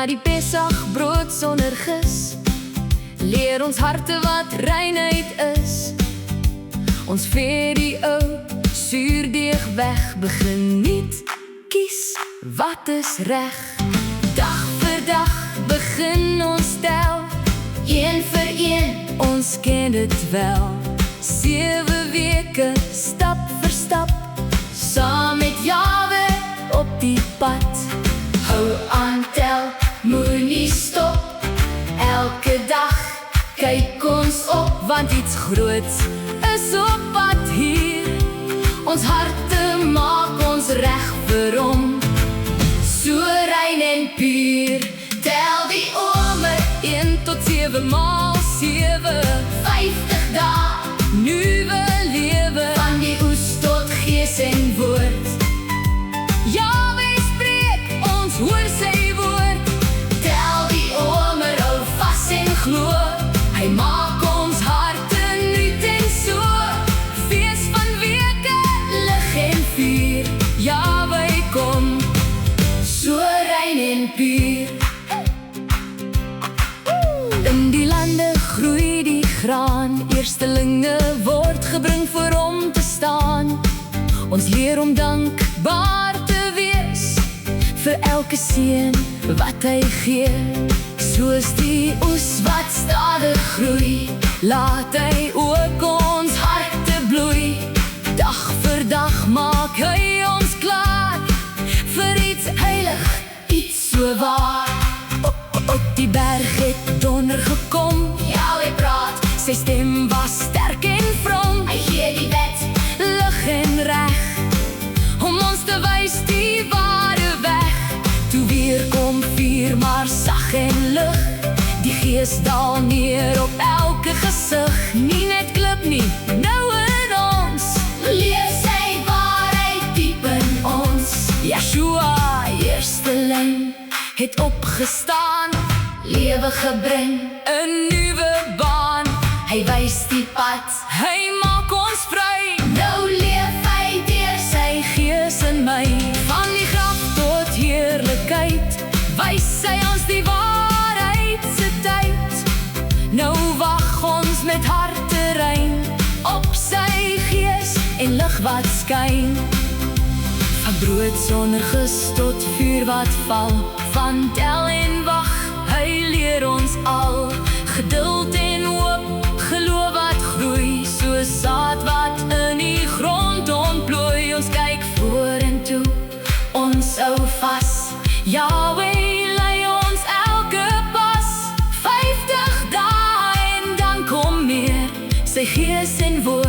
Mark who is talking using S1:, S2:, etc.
S1: na die Pesach brood sonder gis. Leer ons harte wat reinheid is. Ons veer die ou suurdeeg weg. Begin niet, kies wat is reg. Dag vir dag begin ons tel, een vir een, ons ken dit wel. 7 weke, stap vir stap, saam met Jawe op die pad. Hou aan, tel, moenie stop. Elke dag kyk ons op, want iets groots is op pad hier. Ons harte maak ons reg vir hom, so rein en puur. Tel die omer, 1 tot 7 maal 7, 50 dae, nuwe lewe, van die oes tot gees en woord. Jawe spreek, ons hoor sy woord. Tel die omer, hou vas en glo, hy maak ons harte nuut en so. Fees van weke, lig en vuur, Jawe kom, so rein en puur. In die lande groei die graan, eerstelinge word gebring vir hom te staan. Ons leer om dankbaar te wees vir elke seën wat hy gee. Soos die oes wat stadig groei, laat hy ook ons harte bloei. Dag vir dag maak hy ons klaar vir iets heilig, iets so waar. Op die berg het donder gekom, Jawe praat, sy stem was sterk en vrom. Hy gee die wet, lig en reg, om ons te wys die ware weg. Toe weer kom vuur, maar sag en lig, die gees daal neer op elke gesig. Nie net klip nie, nou in ons, leef sy waarheid diep in ons. Yeshua, eersteling, het opgestaan, lewe gebring, 'n nuwe baan. Hy wys die pad, hy maak ons vry. Nou leef hy deur sy gees in my, van die graf tot heerlikheid, wys hy ons die waarheid se tyd. Nou wag ons met harte rein, op sy gees en lig wat skyn. Van brood sonder gis tot vuur wat val, van tel en wag, hy leer ons al. Geduld en hoop, geloof wat groei, so saad wat in die grond ontplooi. Ons kyk vorentoe, ons hou vas, Jawe lei ons elke pas. 50 dae en dan kom meer, sy gees en woord.